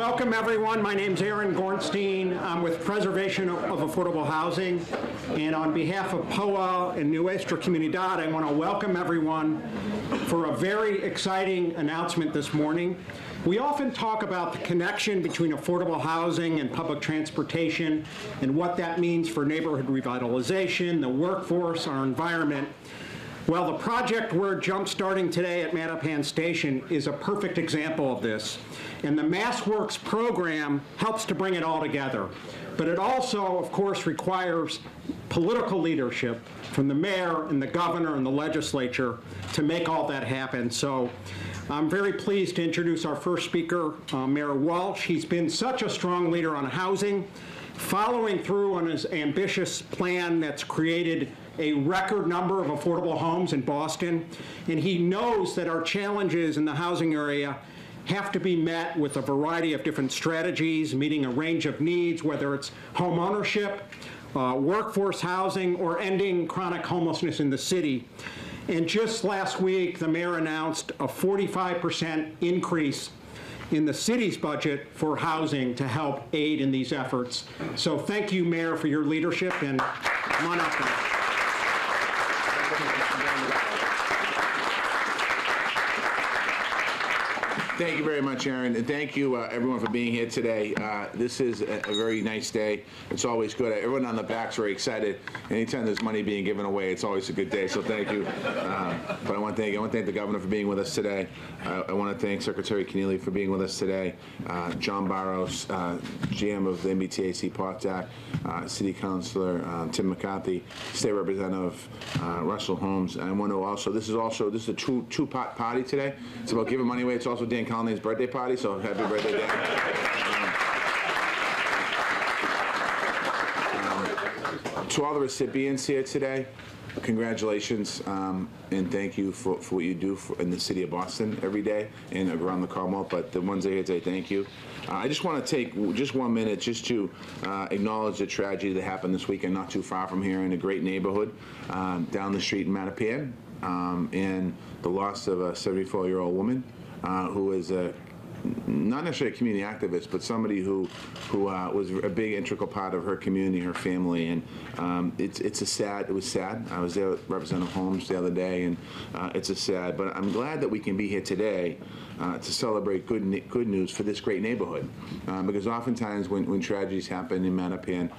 Welcome, everyone. My name's Aaron Gornstein. I'm with Preservation of Affordable Housing. And on behalf of POA and Nuestra Comunidad, I want to welcome everyone for a very exciting announcement this morning. We often talk about the connection between affordable housing and public transportation and what that means for neighborhood revitalization, the workforce, our environment. Well, the project we're jump-starting today at Mattapan Station is a perfect example of this. And the Massworks program helps to bring it all together. But it also, of course, requires political leadership from the mayor and the governor and the legislature to make all that happen. So I'm very pleased to introduce our first speaker, Mayor Walsh. He's been such a strong leader on housing, following through on his ambitious plan that's created a record number of affordable homes in Boston. And he knows that our challenges in the housing area have to be met with a variety of different strategies, meeting a range of needs, whether it's home ownership, workforce housing, or ending chronic homelessness in the city. And just last week, the mayor announced a 45% increase in the city's budget for housing to help aid in these efforts. So thank you, Mayor, for your leadership, and come on up. Thank you very much, Aaron, and thank you, everyone, for being here today. This is a very nice day. It's always good. Everyone on the back's very excited. Anytime there's money being given away, it's always a good day, so thank you. But I want to thank the governor for being with us today. I want to thank Secretary Keneally for being with us today, John Barros, GM of the MBTA CPOTAC, City Councilor Tim McCarthy, State Representative Russell Holmes. And I want to also, this is a two-part party today. It's about giving money away. It's also Dan Colony's birthday party, so happy birthday, Dan. To all the recipients here today, congratulations, and thank you for what you do in the city of Boston every day and around the Commonwealth. But the ones that are here today, thank you. I just want to take just 1 minute just to acknowledge the tragedy that happened this weekend not too far from here in a great neighborhood down the street in Mattapan, and the loss of a 74-year-old woman who is not necessarily a community activist, but somebody who was a big integral part of her community, her family, and it was sad. I was there with Representative Holmes the other day, and it's a sad. But I'm glad that we can be here today to celebrate good news for this great neighborhood, because oftentimes when tragedies happen in Mattapan,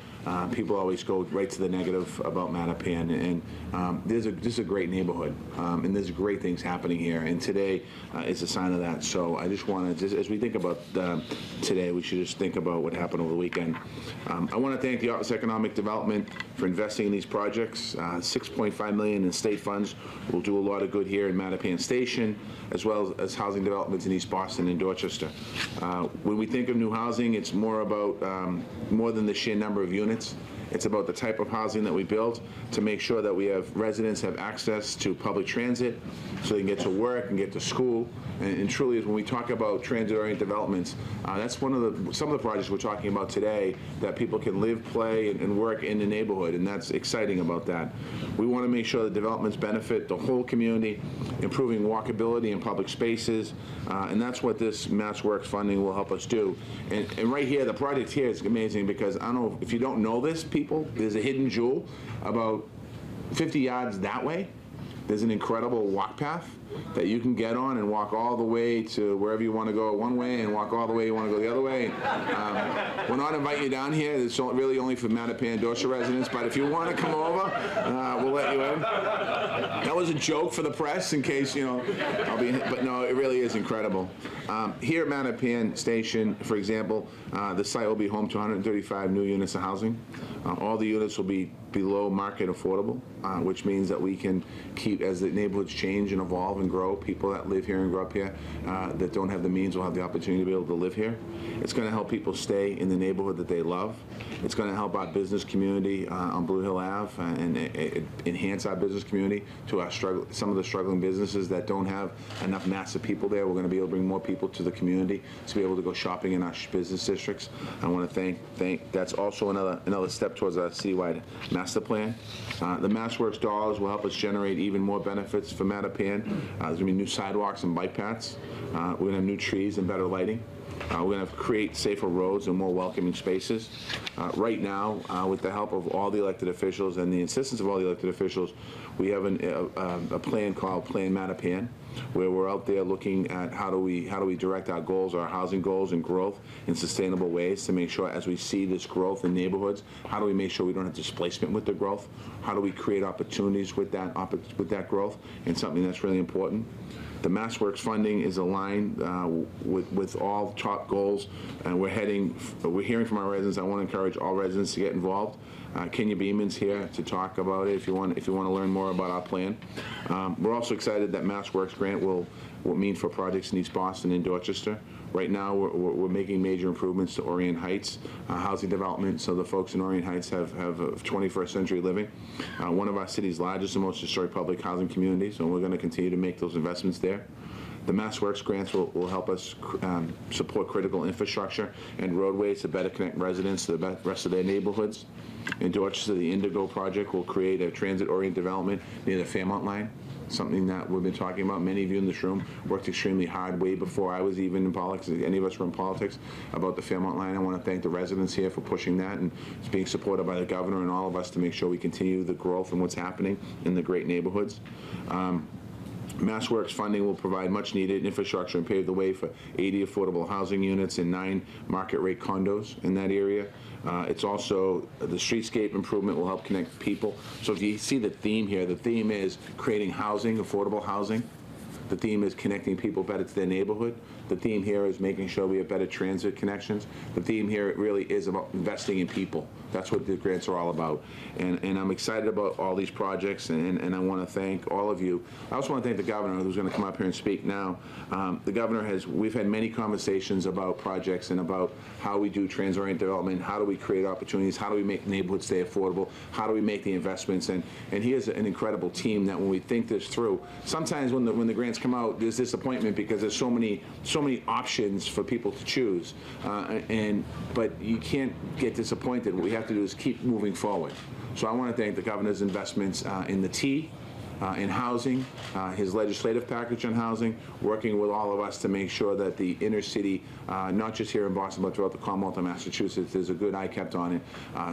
people always go right to the negative about Mattapan, and this is a great neighborhood, and there's great things happening here, and today is a sign of that. So I just want to, as we think about today, we should just think about what happened over the weekend. I want to thank the Office of Economic Development for investing in these projects. $6.5 million in state funds will do a lot of good here in Mattapan Station, as well as housing developments in East Boston and Dorchester. When we think of new housing, it's more about more than the sheer number of units. It's about the type of housing that we build to make sure that we have residents have access to public transit so they can get to work and get to school. And truly, when we talk about transit-oriented developments, that's some of the projects we're talking about today, that people can live, play, and work in the neighborhood, and that's exciting about that. We want to make sure that developments benefit the whole community, improving walkability in public spaces, and that's what this Massworks funding will help us do. And right here, the project here is amazing, because I don't know if you don't know this, people, there's a hidden jewel about 50 yards that way. There's an incredible walk path that you can get on and walk all the way to wherever you want to go one way and walk all the way you want to go the other way. We're not inviting you down here. It's really only for Mattapan and Dorchester residents, but if you want to come over, we'll let you in. That was a joke for the press in case, but no, it really is incredible. Here at Mattapan Station, for example, the site will be home to 135 new units of housing. All the units will be below market affordable, which means that we can keep, as the neighborhoods change and evolve and grow, people that live here and grow up here that don't have the means will have the opportunity to be able to live here. It's going to help people stay in the neighborhood that they love. It's going to help our business community on Blue Hill Ave and enhance our business community to our some of the struggling businesses that don't have enough massive people there. We're going to be able to bring more people to the community to be able to go shopping in our business districts. I want to thank that's also another step towards our citywide master plan. The Massworks dollars will help us generate even more benefits for Mattapan. There's going to be new sidewalks and bike paths. We're going to have new trees and better lighting. We're going to create safer roads and more welcoming spaces. Right now, with the help of all the elected officials and the insistence of all the elected officials, we have a plan called Plan Mattapan, where we're out there looking at how do we direct our goals, our housing goals and growth in sustainable ways to make sure as we see this growth in neighborhoods, how do we make sure we don't have displacement with the growth? How do we create opportunities with that growth, and something that's really important. The Massworks funding is aligned with all top goals, and we're hearing from our residents. I want to encourage all residents to get involved. Kenya Beeman's here to talk about it if you want to learn more about our plan. We're also excited that Massworks grant will mean for projects in East Boston and Dorchester. Right now, we're making major improvements to Orient Heights housing development, so the folks in Orient Heights have 21st century living. One of our city's largest and most historic public housing communities, and we're going to continue to make those investments there. The Massworks grants will help us support critical infrastructure and roadways to better connect residents to the rest of their neighborhoods. In Dorchester, the Indigo project will create a transit-oriented development near the Fairmont line, something that we've been talking about. Many of you in this room worked extremely hard way before I was even in politics, any of us were in politics, about the Fairmont line. I want to thank the residents here for pushing that, and it's being supported by the governor and all of us to make sure we continue the growth and what's happening in the great neighborhoods. Massworks funding will provide much-needed infrastructure and pave the way for 80 affordable housing units and 9 market-rate condos in that area. It's also, the streetscape improvement will help connect people. So if you see the theme here, the theme is creating housing, affordable housing. The theme is connecting people better to their neighborhood. The theme here is making sure we have better transit connections. The theme here really is about investing in people. That's what the grants are all about. And I'm excited about all these projects, and I want to thank all of you. I also want to thank the governor, who's going to come up here and speak now. The governor we've had many conversations about projects and about how we do transit-oriented development, how do we create opportunities, how do we make neighborhoods stay affordable, how do we make the investments, and he has an incredible team that when we think this through, sometimes when the grants come out, there's disappointment because there's so many options for people to choose, but you can't get disappointed. What we have to do is keep moving forward. So I want to thank the governor's investments in the T, in housing, his legislative package on housing, working with all of us to make sure that the inner city, not just here in Boston, but throughout the Commonwealth of Massachusetts, there's a good eye kept on it.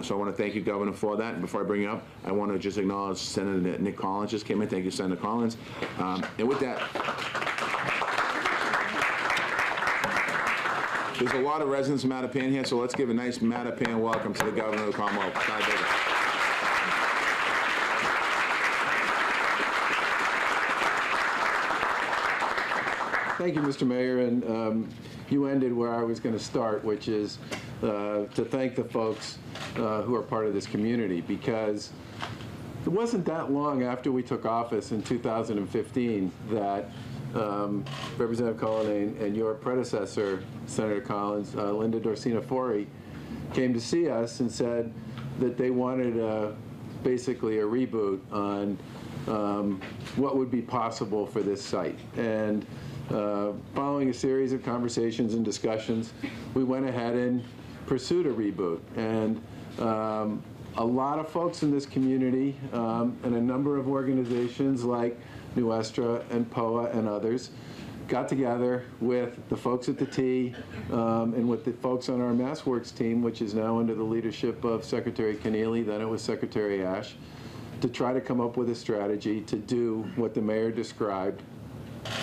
So I want to thank you, Governor, for that. And before I bring you up, I want to just acknowledge Senator Nick Collins just came in. Thank you, Senator Collins. And with that, there's a lot of residents of Mattapan here, so let's give a nice Mattapan welcome to the Governor of the Commonwealth. Thank you, Mr. Mayor, and you ended where I was going to start, which is to thank the folks who are part of this community, because it wasn't that long after we took office in 2015 that Representative Cullinane and your predecessor, Senator Collins, Linda Dorsina-Forey, came to see us and said that they wanted basically a reboot on what would be possible for this site. And following a series of conversations and discussions, we went ahead and pursued a reboot. And a lot of folks in this community and a number of organizations like New Estra and POA and others got together with the folks at the T and with the folks on our Massworks team, which is now under the leadership of Secretary Keneally, then it was Secretary Ash, to try to come up with a strategy to do what the mayor described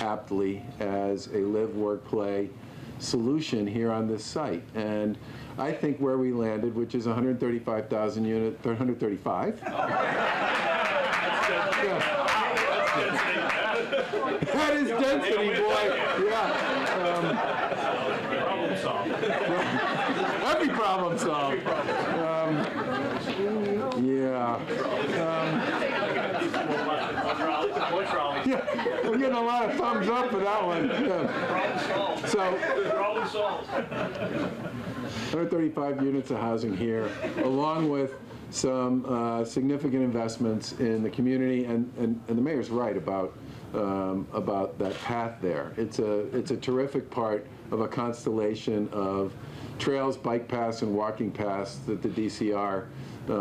aptly as a live, work, play solution here on this site. And I think where we landed, which is 135,000 units, 135? Yeah. That is density, boy. Yeah. Problem solved. Every problem solved. Yeah. Yeah, I'm getting a lot of thumbs up for that one. Yeah. So, Problem solved. 135 units of housing here, along with some significant investments in the community, and the mayor's right about that path there. It's a terrific part of a constellation of trails, bike paths, and walking paths that the DCR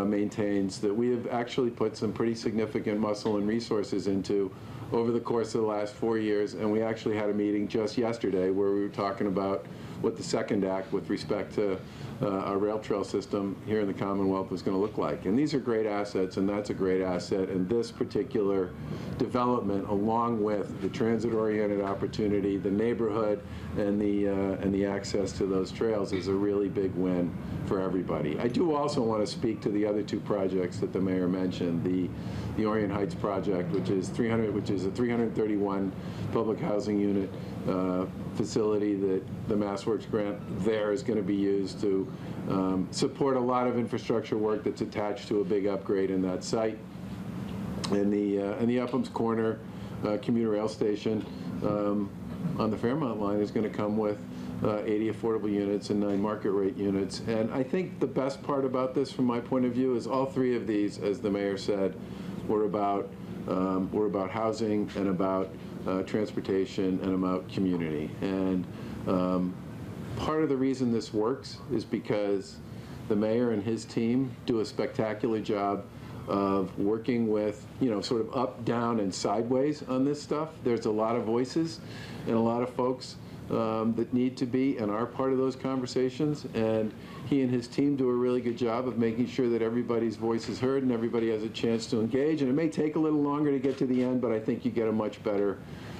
maintains that we have actually put some pretty significant muscle and resources into over the course of the last 4 years. And we actually had a meeting just yesterday where we were talking about what the second act with respect to our rail trail system here in the Commonwealth was going to look like. And these are great assets, and that's a great asset. And this particular development, along with the transit-oriented opportunity, the neighborhood, and the access to those trails, is a really big win for everybody. I do also want to speak to the other two projects that the mayor mentioned. The Orient Heights project, which is a 331 public housing unit facility that the Massworks grant there is going to be used to support a lot of infrastructure work that's attached to a big upgrade in that site. And the Upham's Corner commuter rail station on the Fairmont line is going to come with 80 affordable units and 9 market rate units. And I think the best part about this, from my point of view, is all three of these, as the mayor said, were about housing and about transportation and about community. And part of the reason this works is because the mayor and his team do a spectacular job of working with, sort of up, down, and sideways on this stuff. There's a lot of voices and a lot of folks that need to be and are part of those conversations, and he and his team do a really good job of making sure that everybody's voice is heard and everybody has a chance to engage. And it may take a little longer to get to the end, but I think you get a much better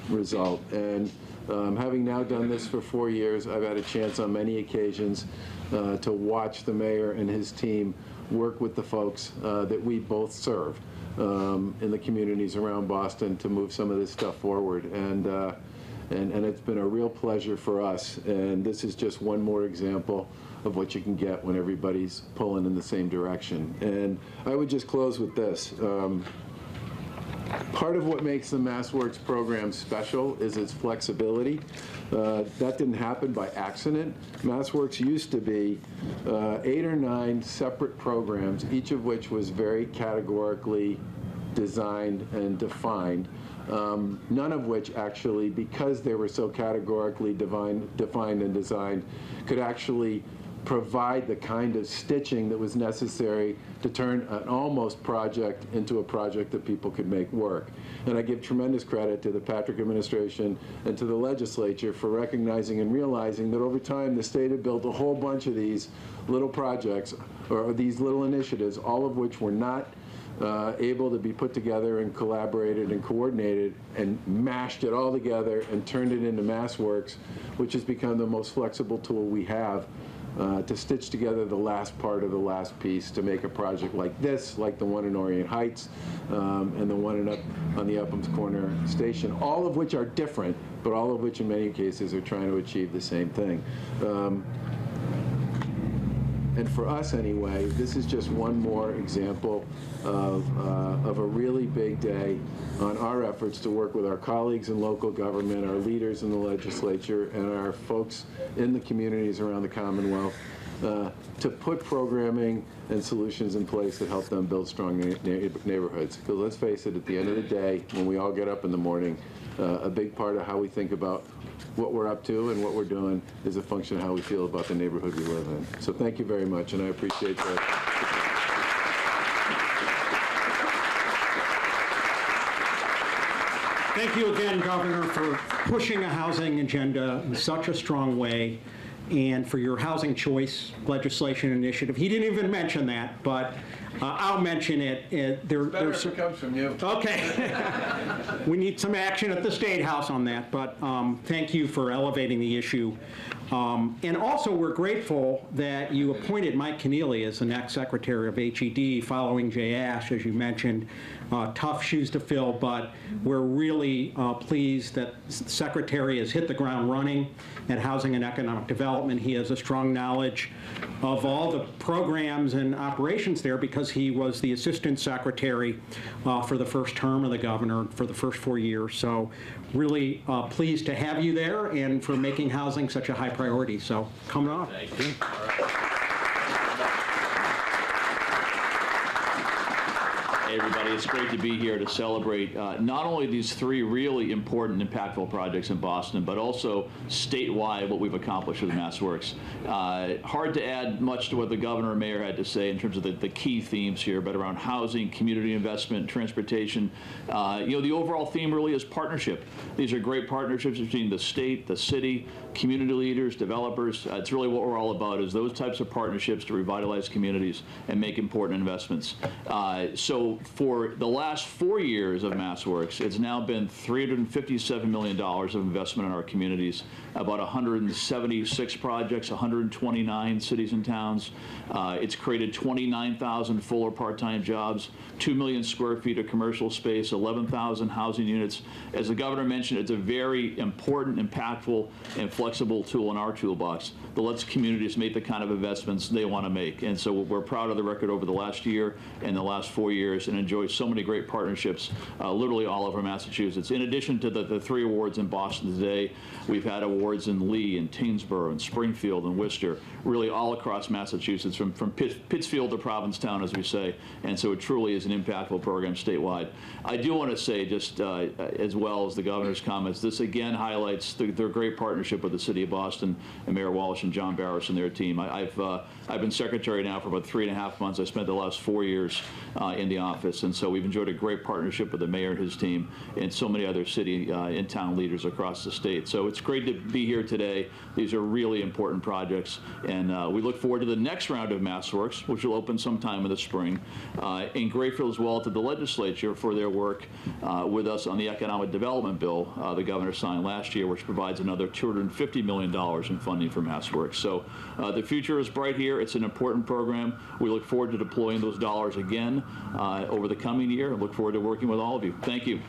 result. And having now done this for 4 years, I've had a chance on many occasions to watch the mayor and his team work with the folks that we both serve in the communities around Boston to move some of this stuff forward. And it's been a real pleasure for us. And this is just one more example of what you can get when everybody's pulling in the same direction. And I would just close with this. Part of what makes the Massworks program special is its flexibility. That didn't happen by accident. Massworks used to be 8 or 9 separate programs, each of which was very categorically designed and defined. None of which actually, because they were so categorically defined and designed, could actually provide the kind of stitching that was necessary to turn an almost project into a project that people could make work. And I give tremendous credit to the Patrick administration and to the legislature for recognizing and realizing that over time the state had built a whole bunch of these little projects or these little initiatives, all of which were not able to be put together and collaborated and coordinated, and mashed it all together and turned it into Massworks, which has become the most flexible tool we have to stitch together the last part of the last piece to make a project like this, like the one in Orient Heights and the one on the Upham's Corner station, all of which are different, but all of which in many cases are trying to achieve the same thing. And for us anyway, this is just one more example of a really big day on our efforts to work with our colleagues in local government, our leaders in the legislature, and our folks in the communities around the Commonwealth to put programming and solutions in place that help them build strong neighborhoods. Because let's face it, at the end of the day, when we all get up in the morning, a big part of how we think about what we're up to and what we're doing is a function of how we feel about the neighborhood we live in. So thank you very much, and I appreciate that. Thank you again, Governor, for pushing a housing agenda in such a strong way, and for your housing choice legislation initiative. He didn't even mention that, but I'll mention it. Better if it comes from you. Okay. We need some action at the State House on that, but thank you for elevating the issue. And also, we're grateful that you appointed Mike Keneally as the next Secretary of HED following Jay Ash, as you mentioned. Tough shoes to fill, but we're really pleased that the Secretary has hit the ground running at Housing and Economic Development. He has a strong knowledge of all the programs and operations there because he was the Assistant Secretary for the first term of the Governor for the first 4 years. So really pleased to have you there and for making housing such a high priority. So coming on. Thank you. All right. Hey, everybody, it's great to be here to celebrate not only these 3 really important, impactful projects in Boston, but also statewide what we've accomplished with Massworks. Hard to add much to what the governor and mayor had to say in terms of the key themes here, but around housing, community investment, transportation. The overall theme really is partnership. These are great partnerships between the state, the city, community leaders, developers. It's really what we're all about, is those types of partnerships to revitalize communities and make important investments. So for the last 4 years of Massworks, it's now been $357 million of investment in our communities, about 176 projects, 129 cities and towns. It's created 29,000 full or part-time jobs, 2 million square feet of commercial space, 11,000 housing units. As the governor mentioned, it's a very important, impactful, and flexible tool in our toolbox that lets communities make the kind of investments they want to make. And so we're proud of the record over the last year and the last 4 years, and enjoy so many great partnerships literally all over Massachusetts. In addition to the 3 awards in Boston today, we've had awards in Lee and Tyngsboro and Springfield and Worcester, really all across Massachusetts, from Pittsfield to Provincetown, as we say. And so it truly is an impactful program statewide. I do want to say, just as well as the governor's comments, this again highlights their great partnership with the city of Boston and Mayor Walsh and John Barris and their team. I've been secretary now for about 3.5 months. I spent the last 4 years in the office, and so we've enjoyed a great partnership with the mayor and his team and so many other city and town leaders across the state. So it's great to be here today. These are really important projects, and we look forward to the next round of Massworks, which will open sometime in the spring. And grateful as well to the legislature for their work with us on the economic development bill the governor signed last year, which provides another $250 million in funding for Massworks. So the future is bright here. It's an important program. We look forward to deploying those dollars again over the coming year, and look forward to working with all of you. Thank you.